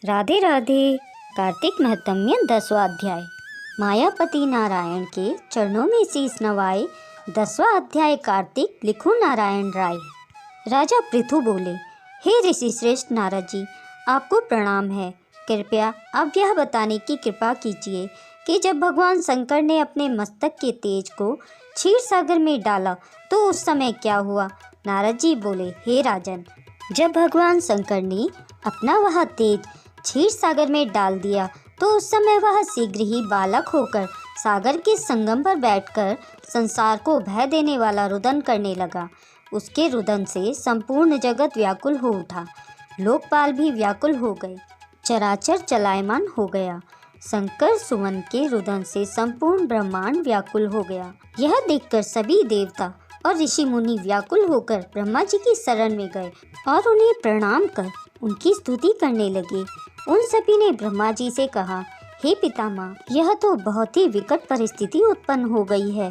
राधे राधे। कार्तिक महत्म्य 10वां अध्याय। मायापति नारायण के चरणों में शीस नवाए। 10वां अध्याय। कार्तिक लिखूं नारायण राय। राजा पृथु बोले, हे ऋषि श्रेष्ठ नारद जी, आपको प्रणाम है। कृपया आप यह बताने की कृपा कीजिए कि जब भगवान शंकर ने अपने मस्तक के तेज को क्षीर सागर में डाला तो उस समय क्या हुआ। नारद जी बोले, हे राजन, जब भगवान शंकर ने अपना वह तेज क्षीर सागर में डाल दिया तो उस समय वह शीघ्र ही बालक होकर सागर के संगम पर बैठकर संसार को भय देने वाला रुदन करने लगा। उसके रुदन से संपूर्ण जगत व्याकुल हो उठा। लोकपाल भी व्याकुल हो गए, चराचर चलायमान हो गया। शंकर सुवन के रुदन से संपूर्ण ब्रह्मांड व्याकुल हो गया। यह देखकर सभी देवता और ऋषि मुनि व्याकुल होकर ब्रह्मा जी की शरण में गए और उन्हें प्रणाम कर उनकी स्तुति करने लगे। उन सभी ने ब्रह्मा जी से कहा, हे पितामह, यह तो बहुत ही विकट परिस्थिति उत्पन्न हो गई है।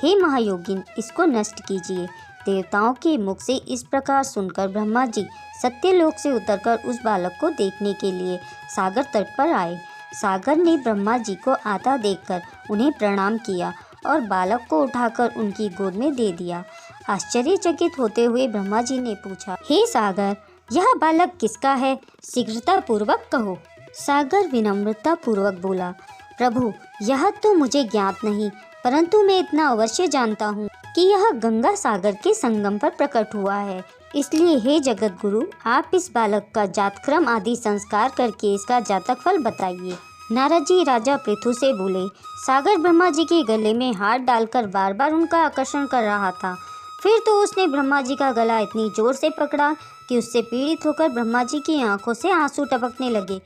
हे महायोगिन, इसको नष्ट कीजिए। देवताओं के मुख से इस प्रकार सुनकर ब्रह्मा जी सत्यलोक से उतरकर उस बालक को देखने के लिए सागर तट पर आए। सागर ने ब्रह्मा जी को आता देखकर उन्हें प्रणाम किया और बालक को उठाकर उनकी गोद में दे दिया। आश्चर्यचकित होते हुए ब्रह्मा जी ने पूछा, हे सागर, यह बालक किसका है? शीघ्रता पूर्वक कहो। सागर विनम्रता पूर्वक बोला, प्रभु, यह तो मुझे ज्ञात नहीं, परंतु मैं इतना अवश्य जानता हूँ कि यह गंगा सागर के संगम पर प्रकट हुआ है। इसलिए हे जगत गुरु, आप इस बालक का जातक्रम आदि संस्कार करके इसका जातक फल बताइए। नारद जी राजा पृथु से बोले, सागर ब्रह्मा जी के गले में हाथ डालकर बार बार उनका आकर्षण कर रहा था। फिर तो उसने ब्रह्मा जी का गला इतनी जोर से पकड़ा कि उससे पीड़ित होकर ब्रह्मा जी की आंखों से आंसू टपकने लगे।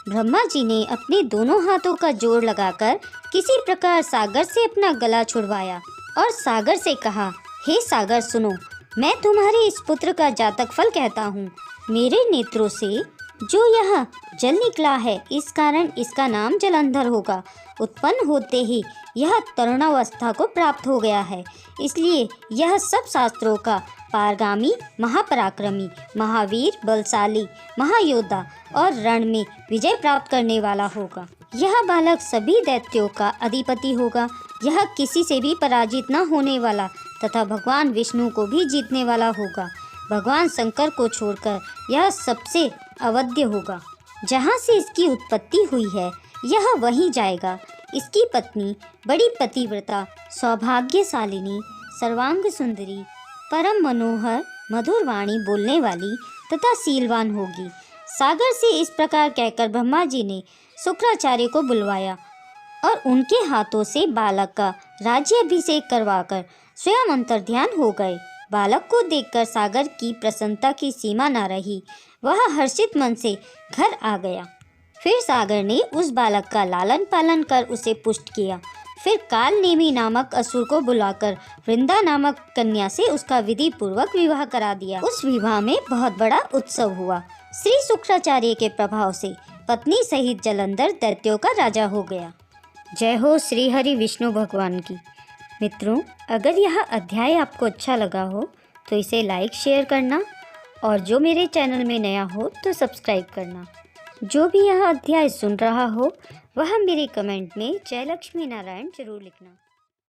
ब्रह्मा जी ने अपने दोनों हाथों का जोर लगाकर किसी प्रकार सागर से अपना गला छुड़वाया और सागर से कहा, हे सागर सुनो, मैं तुम्हारे इस पुत्र का जातक फल कहता हूँ। मेरे नेत्रों से जो यह जल निकला है, इस कारण इसका नाम जलंधर होगा। उत्पन्न होते ही यह तरुणावस्था को प्राप्त हो गया है, इसलिए यह सब शास्त्रों का पारगामी, महापराक्रमी, महावीर, बलशाली, महायोद्धा और रण में विजय प्राप्त करने वाला होगा। यह बालक सभी दैत्यों का अधिपति होगा। यह किसी से भी पराजित न होने वाला तथा भगवान विष्णु को भी जीतने वाला होगा। भगवान शंकर को छोड़कर यह सबसे अवध्य होगा। जहाँ से इसकी उत्पत्ति हुई है, यह वहीं जाएगा। इसकी पत्नी बड़ी पतिव्रता, सौभाग्यशालिनी, सर्वांग सुंदरी, परम मनोहर, मधुर वाणी बोलने वाली तथा शीलवान होगी। सागर से इस प्रकार कहकर ब्रह्मा जी ने शुक्राचार्य को बुलवाया और उनके हाथों से बालक का राज्याभिषेक करवाकर स्वयं अंतर्ध्यान हो गए। बालक को देखकर सागर की प्रसन्नता की सीमा न रही। वह हर्षित मन से घर आ गया। फिर सागर ने उस बालक का लालन पालन कर उसे पुष्ट किया। फिर काल नेमी नामक असुर को बुलाकर वृंदा नामक कन्या से उसका विधि पूर्वक विवाह करा दिया। उस विवाह में बहुत बड़ा उत्सव हुआ। श्री शुक्राचार्य के प्रभाव से पत्नी सहित जलंधर दैत्यों का राजा हो गया। जय हो श्री हरि विष्णु भगवान की। मित्रों, अगर यह अध्याय आपको अच्छा लगा हो तो इसे लाइक शेयर करना और जो मेरे चैनल में नया हो तो सब्सक्राइब करना। जो भी यह अध्याय सुन रहा हो वह मेरे कमेंट में जय लक्ष्मी नारायण जरूर लिखना।